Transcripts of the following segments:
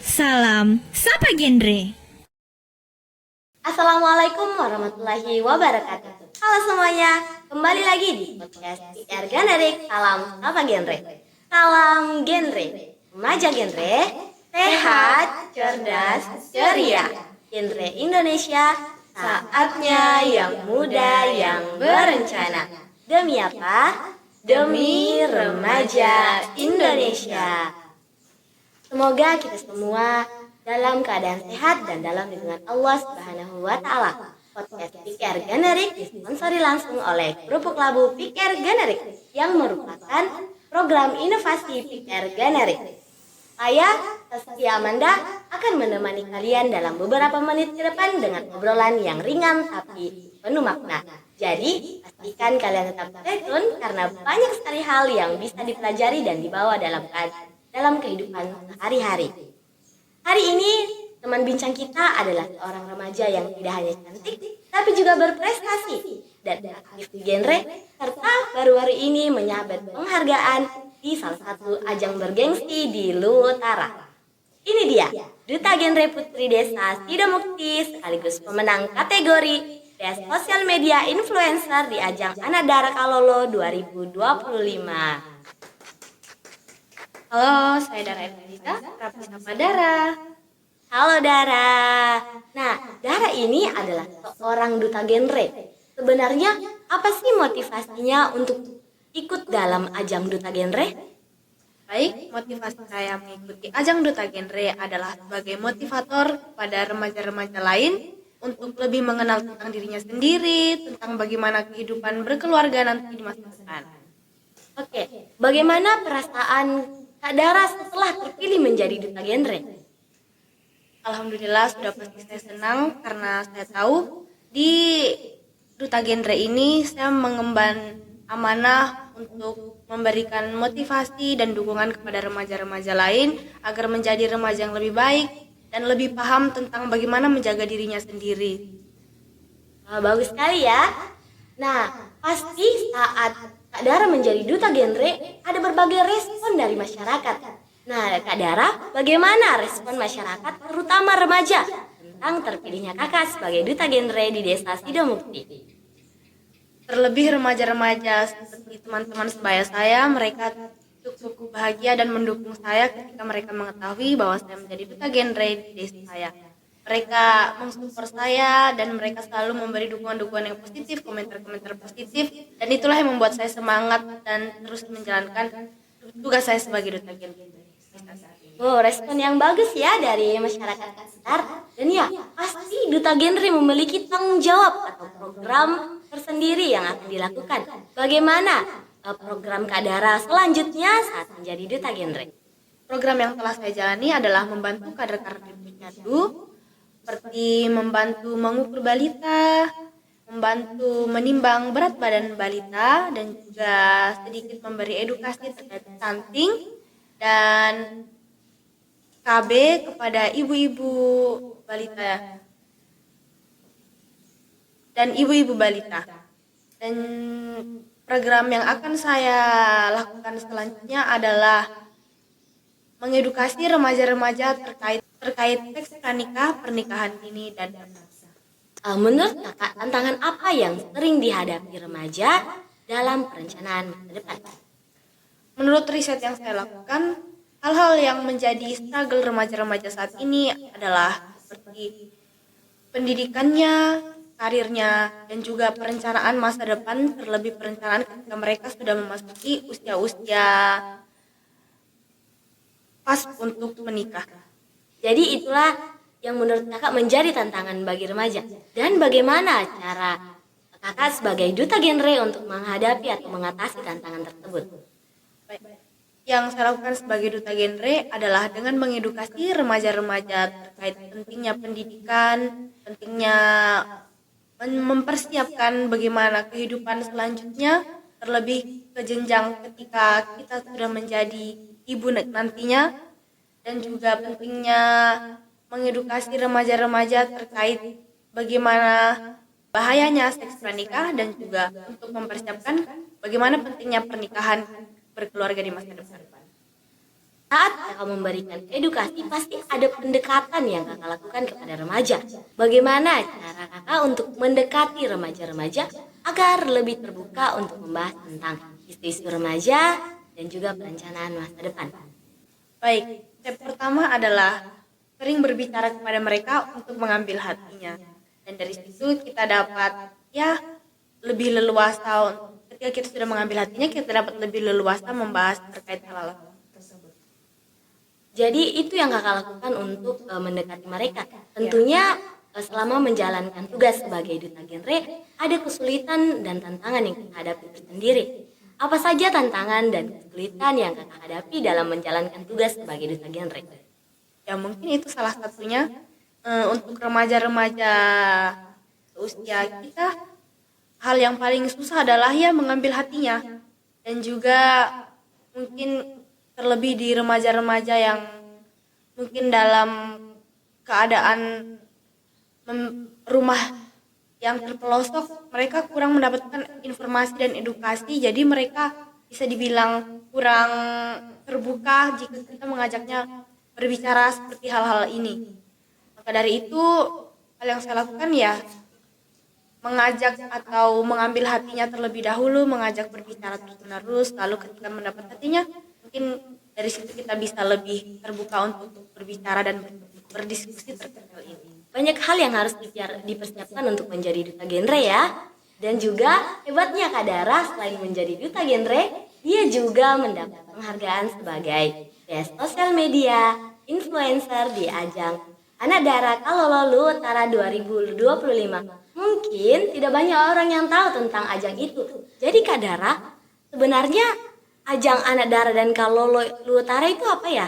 Salam Sapa Genre. Assalamualaikum warahmatullahi wabarakatuh. Halo semuanya, kembali lagi di podcast PR Generik. Salam apa genre? Salam genre, remaja genre, sehat, cerdas, ceria. Genre Indonesia, saatnya yang muda yang berencana. Demi apa? Demi remaja Indonesia. Semoga kita semua dalam keadaan sehat dan dalam lindungan Allah Subhanahu wa Ta'ala. Podcast Pikir Generik disponsori langsung oleh Kerupuk Labu Pikir Generik yang merupakan program inovasi Pikir Generik. Saya, Saskia Amanda, akan menemani kalian dalam beberapa menit ke depan dengan obrolan yang ringan tapi penuh makna. Jadi, pastikan kalian tetap stay tune karena banyak sekali hal yang bisa dipelajari dan dibawa dalam kehidupan sehari-hari. Hari ini, teman bincang kita adalah seorang remaja yang tidak hanya cantik, tapi juga berprestasi dan aktif di genre, serta baru-baru ini menyabet penghargaan di salah satu ajang bergengsi di Luwutara. Ini dia, Duta Genre Putri Desa Sidomukti sekaligus pemenang kategori Best Social Media Influencer di ajang Anadara Kalolo 2025. Halo, saya Dara Evanita, Rapi Sapa Dara. Halo Dara. Nah, Dara ini adalah seorang duta genre. Sebenarnya apa sih motivasinya untuk ikut dalam ajang duta genre? Baik, motivasi saya mengikuti ajang Duta Genre adalah sebagai motivator kepada remaja-remaja lain untuk lebih mengenal tentang dirinya sendiri, tentang bagaimana kehidupan berkeluarga nanti di masa depan. Oke, bagaimana perasaan Kak Dara setelah terpilih menjadi duta genre? Alhamdulillah sudah pasti saya senang karena saya tahu di Duta Genre ini saya mengemban amanah untuk memberikan motivasi dan dukungan kepada remaja-remaja lain agar menjadi remaja yang lebih baik dan lebih paham tentang bagaimana menjaga dirinya sendiri. Bagus sekali ya. Nah, pasti saat Kak Dara menjadi duta genre ada berbagai respon dari masyarakat. Nah, Kak Dara, bagaimana respon masyarakat terutama remaja tentang terpilihnya kakak sebagai duta genre di Desa Sidomukti? Terlebih remaja-remaja seperti teman-teman sebaya saya, mereka cukup bahagia dan mendukung saya ketika mereka mengetahui bahwa saya menjadi duta genre di desa saya. Mereka mensupport saya dan mereka selalu memberi dukungan-dukungan yang positif, komentar-komentar positif, dan itulah yang membuat saya semangat dan terus menjalankan tugas saya sebagai duta genre. Oh, respon yang bagus ya dari masyarakat sekitar. Dan ya, pasti duta genre memiliki tanggung jawab atau program tersendiri yang akan dilakukan. Bagaimana program Kak Dara selanjutnya saat menjadi duta genre? Program yang telah saya jalani adalah membantu kader-kader Puskesdu, seperti membantu mengukur balita, membantu menimbang berat badan balita, dan juga sedikit memberi edukasi terkait stunting dan KB kepada ibu-ibu balita dan ibu-ibu balita. Dan program yang akan saya lakukan selanjutnya adalah mengedukasi remaja-remaja terkait seks pranikah, pernikahan dini dan paksa. Menurut kakak, tantangan apa yang sering dihadapi remaja dalam perencanaan masa depan? Menurut riset yang saya lakukan, hal-hal yang menjadi struggle remaja-remaja saat ini adalah seperti pendidikannya, karirnya, dan juga perencanaan masa depan, terlebih perencanaan ketika mereka sudah memasuki usia-usia pas untuk menikah. Jadi itulah yang menurut kakak menjadi tantangan bagi remaja. Dan bagaimana cara kakak sebagai duta genre untuk menghadapi atau mengatasi tantangan tersebut? Yang saya lakukan sebagai duta genre adalah dengan mengedukasi remaja-remaja terkait pentingnya pendidikan, pentingnya mempersiapkan bagaimana kehidupan selanjutnya, terlebih ke jenjang ketika kita sudah menjadi ibu nantinya, dan juga pentingnya mengedukasi remaja-remaja terkait bagaimana bahayanya seks pranikah dan juga untuk mempersiapkan bagaimana pentingnya pernikahan berkeluarga di masa depan. Saat kakak memberikan edukasi, pasti ada pendekatan yang kakak lakukan kepada remaja. Bagaimana cara kakak untuk mendekati remaja-remaja agar lebih terbuka untuk membahas tentang isu-isu remaja dan juga perencanaan masa depan? Baik, step pertama adalah sering berbicara kepada mereka untuk mengambil hatinya. Dan dari situ kita dapat lebih leluasa. Ketika kita sudah mengambil hatinya, kita dapat lebih leluasa membahas terkait hal-hal tersebut. Jadi itu yang kakak lakukan untuk mendekati mereka. Tentunya selama menjalankan tugas sebagai duta genre, ada kesulitan dan tantangan yang kakak hadapi tersendiri. Apa saja tantangan dan kesulitan yang kakak hadapi dalam menjalankan tugas sebagai duta genre? Ya mungkin itu salah satunya untuk remaja-remaja usia kita, hal yang paling susah adalah mengambil hatinya. Dan juga mungkin terlebih di remaja-remaja yang mungkin dalam keadaan rumah yang terpelosok, mereka kurang mendapatkan informasi dan edukasi, jadi mereka bisa dibilang kurang terbuka jika kita mengajaknya berbicara seperti hal-hal ini. Maka dari itu, hal yang saya lakukan mengajak atau mengambil hatinya terlebih dahulu, mengajak berbicara terus-menerus, lalu ketika mendapat hatinya, mungkin dari situ kita bisa lebih terbuka untuk berbicara dan berdiskusi terkait hal ini. Banyak hal yang harus dipersiapkan untuk menjadi duta genre ya. Dan juga hebatnya Kak Dara, selain menjadi duta genre, dia juga mendapat penghargaan sebagai best sosial media influencer di ajang Anak Dara Kalololu Utara 2025. Mungkin tidak banyak orang yang tahu tentang ajang itu. Jadi Kak Dara, sebenarnya ajang Anak Dara dan Kalololu Utara itu apa ya?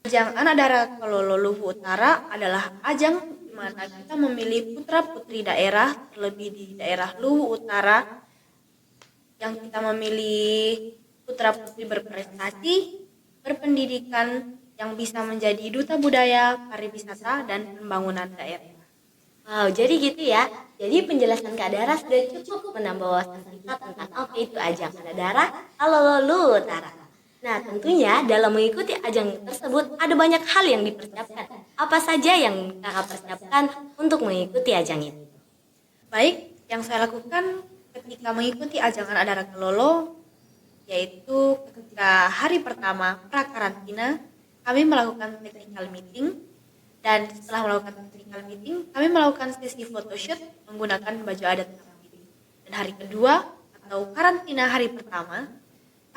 Ajang Anak Dara Kalololu Utara adalah ajang di mana kita memilih putra-putri daerah, terlebih di daerah Luwu Utara, yang kita memilih putra-putri berprestasi, berpendidikan, yang bisa menjadi duta budaya, pariwisata, dan pembangunan daerah. Wow, jadi gitu ya. Jadi penjelasan Kak Dara sudah cukup menambah wawasan kita tentang apa itu ajang Anak Dara Kalololu Utara. Nah, tentunya dalam mengikuti ajang tersebut ada banyak hal yang dipersiapkan. Apa saja yang kakak persiapkan untuk mengikuti ajang itu? Baik, yang saya lakukan ketika mengikuti ajang Anak Dara Kalolo, yaitu ketika hari pertama pra-karantina, kami melakukan technical meeting. Dan setelah melakukan technical meeting, kami melakukan sesi photoshoot menggunakan baju adat kami. Dan hari kedua atau karantina hari pertama,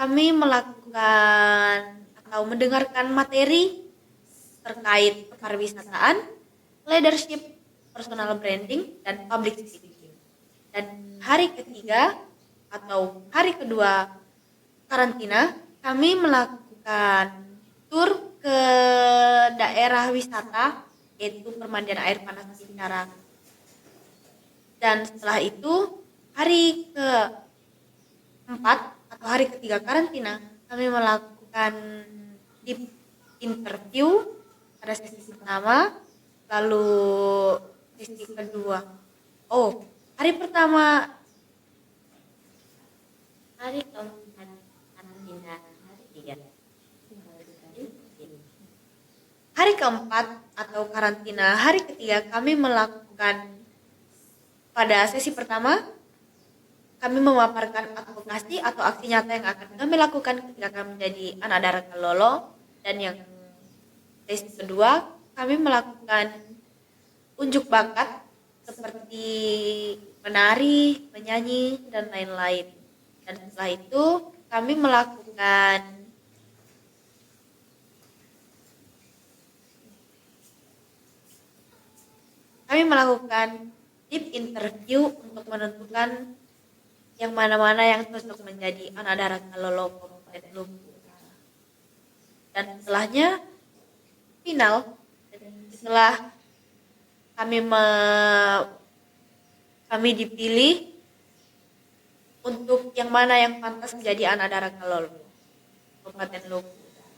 kami melakukan atau mendengarkan materi terkait pariwisataan, leadership, personal branding, dan public speaking. Dan hari ketiga atau hari kedua karantina, kami melakukan tur ke daerah wisata, yaitu pemandian air panas Singkarak. Dan setelah itu, hari keempat atau hari ketiga karantina, kami melakukan deep interview pada sesi pertama, lalu sesi kedua. Hari pertama, Hari keempat karantina hari tiga. hari keempat atau karantina hari ketiga, kami melakukan pada sesi pertama, kami memaparkan advokasi atau aksi nyata yang akan kami lakukan ketika kami menjadi Anak Dara Kalolo. Dan yang sesi kedua, kami melakukan unjuk bakat seperti menari, menyanyi, dan lain-lain. Dan setelah itu, kami melakukan deep interview untuk menentukan yang mana-mana yang cocok menjadi Anak Dara Kalolo Kabupaten Luwu Utara. Dan setelahnya final, setelah kami dipilih untuk yang mana yang pantas menjadi Anak Dara Kalolo Kabupaten Luwu Utara.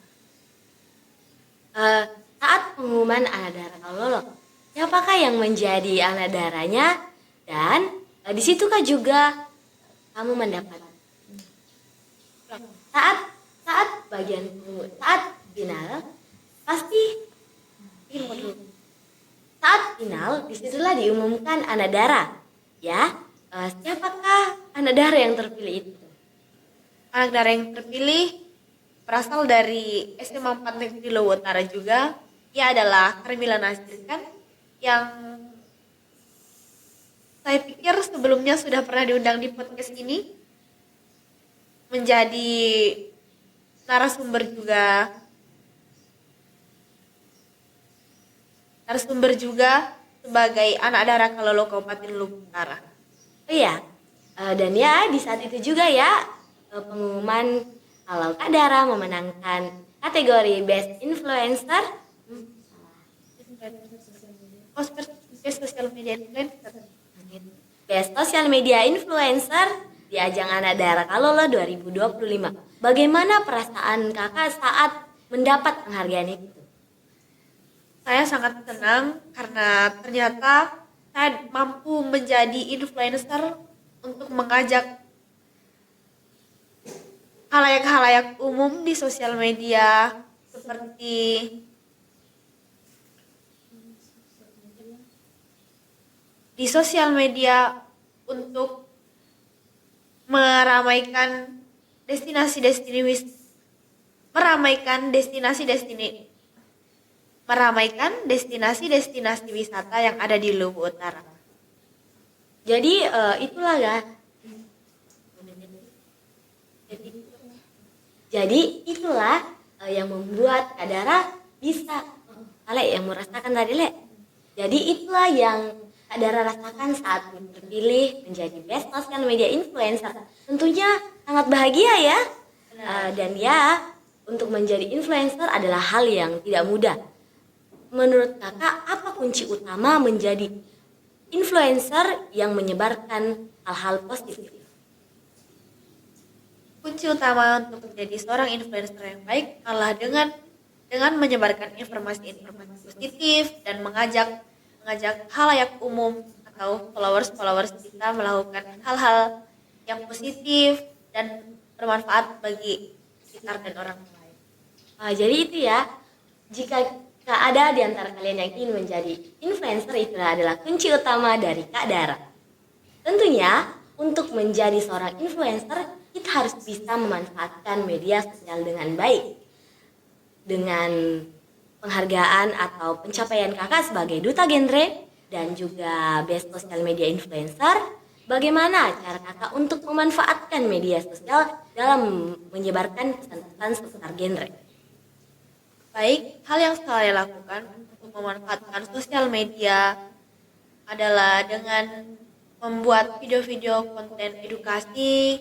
Saat pengumuman Anak Dara Kalolo, siapakah yang menjadi anak daranya? Dan di situkah juga kamu mendapat saat final, pasti bikin dulu. Saat final, disitulah diumumkan anak dara. Ya, siapakah anak dara yang terpilih itu? Anak dara yang terpilih berasal dari SMA 4 Negeri Lowo Utara juga. Ia adalah Carmila Nasir kan, yang saya pikir sebelumnya sudah pernah diundang di podcast ini, menjadi narasumber juga sebagai anak dara Kalolo Kabupaten Lombok Utara. Oh iya, dan ya di saat itu juga ya pengumuman kalau Kak Dara memenangkan kategori Best Influencer, Social media influencer. Best Social Media Influencer di ajang Anak Dara Kalolo 2025. Bagaimana perasaan kakak saat mendapat penghargaan itu? Saya sangat senang karena ternyata saya mampu menjadi influencer untuk mengajak halayak-halayak umum di sosial media seperti untuk meramaikan destinasi-destinasi wisata yang ada di Lombok Utara. Jadi itulah ya. Jadi itulah yang membuat Kak Dara bisa. Ale yang merasakan tadi Le. Jadi itulah yang Kak Dara rasakan saat terpilih menjadi Best Social Media Influencer. Tentunya sangat bahagia ya. Dan ya, untuk menjadi influencer adalah hal yang tidak mudah. Menurut kakak, apa kunci utama menjadi influencer yang menyebarkan hal-hal positif? Kunci utama untuk menjadi seorang influencer yang baik adalah dengan menyebarkan informasi-informasi positif dan mengajak halayak umum atau followers kita melakukan hal-hal yang positif dan bermanfaat bagi sekitar dan orang lain. Jadi itu ya, jika ada di antara kalian yang ingin menjadi influencer, itulah adalah kunci utama dari Kak Dara. Tentunya untuk menjadi seorang influencer kita harus bisa memanfaatkan media sosial dengan baik. Dengan penghargaan atau pencapaian kakak sebagai duta genre dan juga Best Social Media Influencer, bagaimana cara kakak untuk memanfaatkan media sosial dalam menyebarkan pesan-pesan seputar genre? Baik, hal yang saya lakukan untuk memanfaatkan sosial media adalah dengan membuat video-video konten edukasi,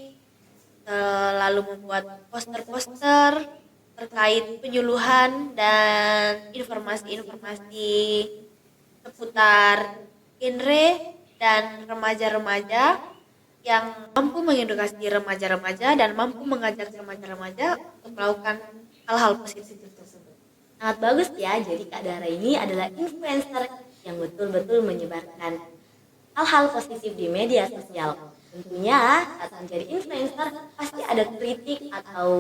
lalu membuat poster-poster terkait penyuluhan dan informasi-informasi seputar genre dan remaja-remaja yang mampu mengedukasi remaja-remaja dan mampu mengajak remaja-remaja untuk melakukan hal-hal positif tersebut. Sangat bagus ya, jadi Kak Dara ini adalah influencer yang betul-betul menyebarkan hal-hal positif di media sosial. Tentunya saat menjadi influencer pasti ada kritik atau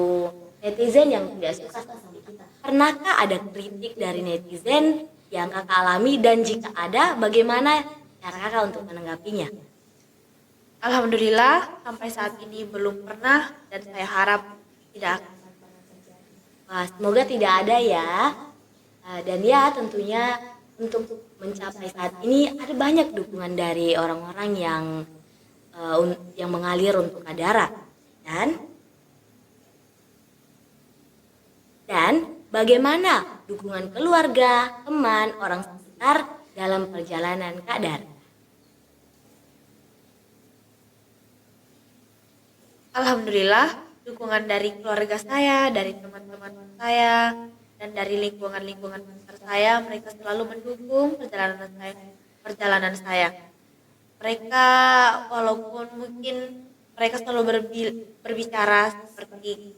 netizen yang tidak suka sama kita. Pernahkah ada kritik dari netizen yang kakak alami, dan jika ada, bagaimana cara kakak untuk menanggapinya? Alhamdulillah sampai saat ini belum pernah dan saya harap tidak akan. Semoga tidak ada ya. Dan ya tentunya untuk mencapai saat ini ada banyak dukungan dari orang-orang yang mengalir untuk Kak Dara. Dan bagaimana dukungan keluarga, teman, orang sekitar dalam perjalanan Kak Dara? Alhamdulillah dukungan dari keluarga saya, dari teman-teman saya, dan dari lingkungan-lingkungan sekitar saya, mereka selalu mendukung perjalanan saya. Mereka walaupun mungkin mereka selalu berbicara seperti,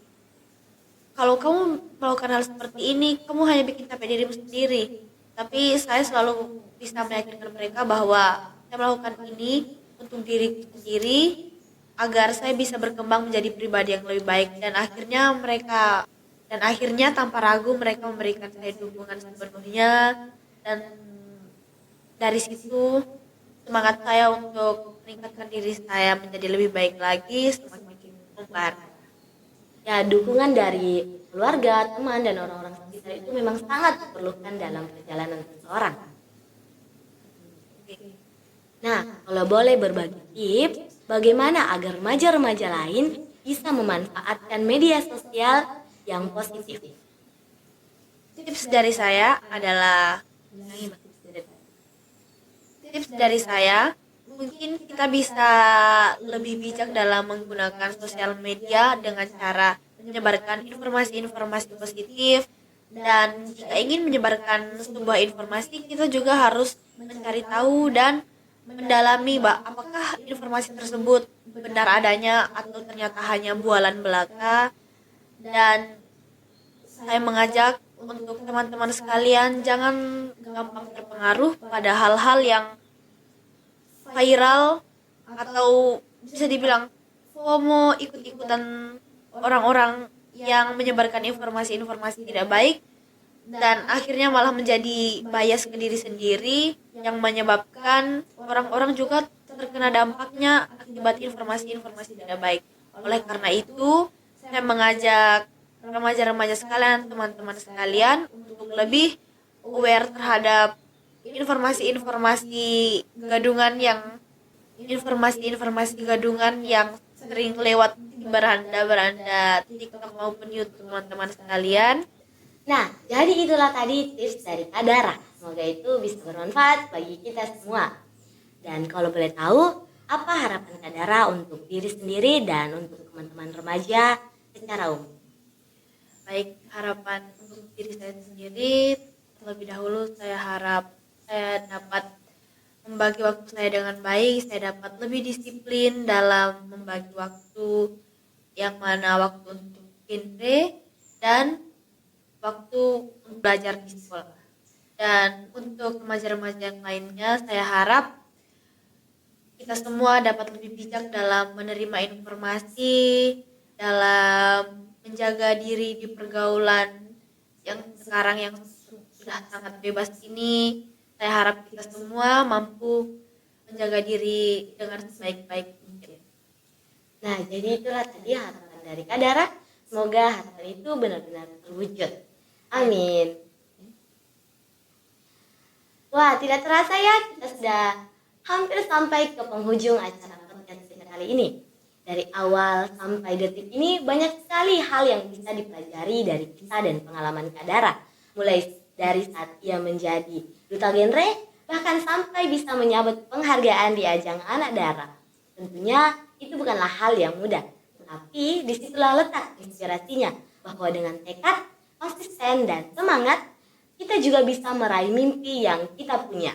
kalau kamu melakukan hal seperti ini, kamu hanya bikin capek dirimu sendiri. Tapi saya selalu bisa meyakinkan mereka bahwa saya melakukan ini untuk diri sendiri, agar saya bisa berkembang menjadi pribadi yang lebih baik. Dan akhirnya mereka Dan akhirnya tanpa ragu mereka memberikan saya dukungan sepenuhnya, dan dari situ semangat saya untuk meningkatkan diri saya menjadi lebih baik lagi semakin membara. Ya, dukungan dari keluarga, teman, dan orang-orang sekitar itu memang sangat diperlukan dalam perjalanan seseorang. Nah, kalau boleh berbagi tips, bagaimana agar remaja-remaja lain bisa memanfaatkan media sosial yang positif? Tips dari saya adalah mungkin kita bisa lebih bijak dalam menggunakan sosial media dengan cara menyebarkan informasi-informasi positif, dan jika ingin menyebarkan sebuah informasi kita juga harus mencari tahu dan mendalami apakah informasi tersebut benar adanya atau ternyata hanya bualan belaka. Dan saya mengajak untuk teman-teman sekalian jangan gampang terpengaruh pada hal-hal yang viral atau bisa dibilang FOMO, ikut-ikutan orang-orang yang menyebarkan informasi-informasi tidak baik, dan akhirnya malah menjadi bias ke diri sendiri yang menyebabkan orang-orang juga terkena dampaknya akibat informasi-informasi tidak baik. Oleh karena itu, saya mengajak remaja-remaja sekalian, teman-teman sekalian untuk lebih aware terhadap informasi-informasi gadungan yang sering lewat di beranda-beranda TikTok maupun YouTube, teman-teman sekalian. Nah, jadi itulah tadi tips dari Kak Dara. Semoga itu bisa bermanfaat bagi kita semua. Dan kalau boleh tahu, apa harapan Kak Dara untuk diri sendiri dan untuk teman-teman remaja secara umum? Baik, harapan untuk diri saya sendiri, terlebih dahulu saya harap saya dapat membagi waktu saya dengan baik, saya dapat lebih disiplin dalam membagi waktu, yang mana waktu untuk genre dan waktu untuk belajar di sekolah. Dan untuk remaja-remaja yang lainnya, saya harap kita semua dapat lebih bijak dalam menerima informasi, dalam menjaga diri di pergaulan yang sekarang yang sudah sangat bebas ini. Saya harap kita semua mampu menjaga diri dengan sebaik-baik mungkin. Nah, jadi itulah tadi harapan dari Kak Dara. Semoga harapan itu benar-benar terwujud. Amin. Wah, tidak terasa ya, kita sudah hampir sampai ke penghujung acara podcast kita kali ini. Dari awal sampai detik ini banyak sekali hal yang bisa dipelajari dari kisah dan pengalaman Kak Dara. Mulai dari saat ia menjadi duta genre, bahkan sampai bisa menyabet penghargaan di ajang Anak Dara. Tentunya itu bukanlah hal yang mudah, tetapi disitulah letak inspirasinya, bahwa dengan tekad, konsisten, dan semangat, kita juga bisa meraih mimpi yang kita punya.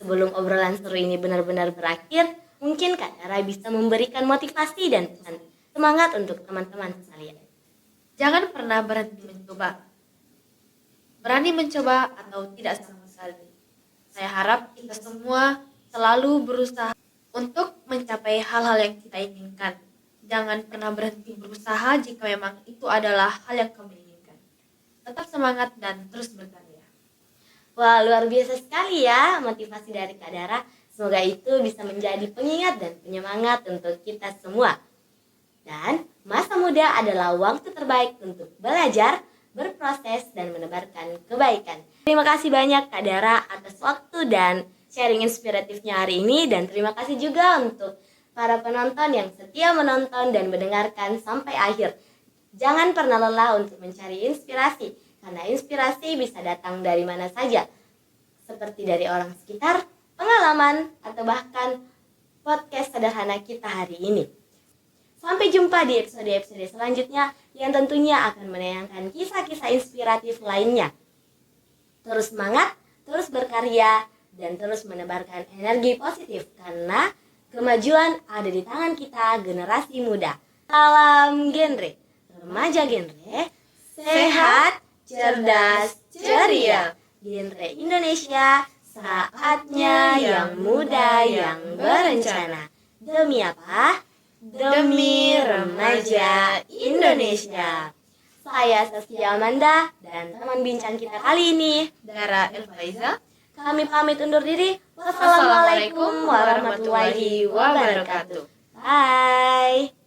Sebelum obrolan seru ini benar-benar berakhir, mungkin Kak Dara bisa memberikan motivasi dan pesan semangat untuk teman-teman sekalian. Jangan pernah berhenti mencoba. Berani mencoba atau tidak sama sekali. Saya harap kita semua selalu berusaha untuk mencapai hal-hal yang kita inginkan. Jangan pernah berhenti berusaha jika memang itu adalah hal yang kamu inginkan. Tetap semangat dan terus berkarya. Wah, luar biasa sekali ya motivasi dari Kak Dara. Semoga itu bisa menjadi pengingat dan penyemangat untuk kita semua. Dan masa muda adalah waktu terbaik untuk belajar, berproses, dan menebarkan kebaikan. Terima kasih banyak Kak Dara atas waktu dan sharing inspiratifnya hari ini. Dan terima kasih juga untuk para penonton yang setia menonton dan mendengarkan sampai akhir. Jangan pernah lelah untuk mencari inspirasi, karena inspirasi bisa datang dari mana saja. Seperti dari orang sekitar, pengalaman, atau bahkan podcast sederhana kita hari ini. Sampai jumpa di episode-episode selanjutnya yang tentunya akan menayangkan kisah-kisah inspiratif lainnya. Terus semangat, terus berkarya, dan terus menebarkan energi positif karena kemajuan ada di tangan kita, generasi muda. Salam genre, remaja genre, sehat, cerdas, ceria. Genre Indonesia, saatnya yang muda yang berencana. Demi apa? Demi remaja Indonesia. Saya Saskia Amanda dan teman bincang kita kali ini, Dara Elfaiza. kami pamit undur diri. Wassalamualaikum warahmatullahi wabarakatuh. Bye.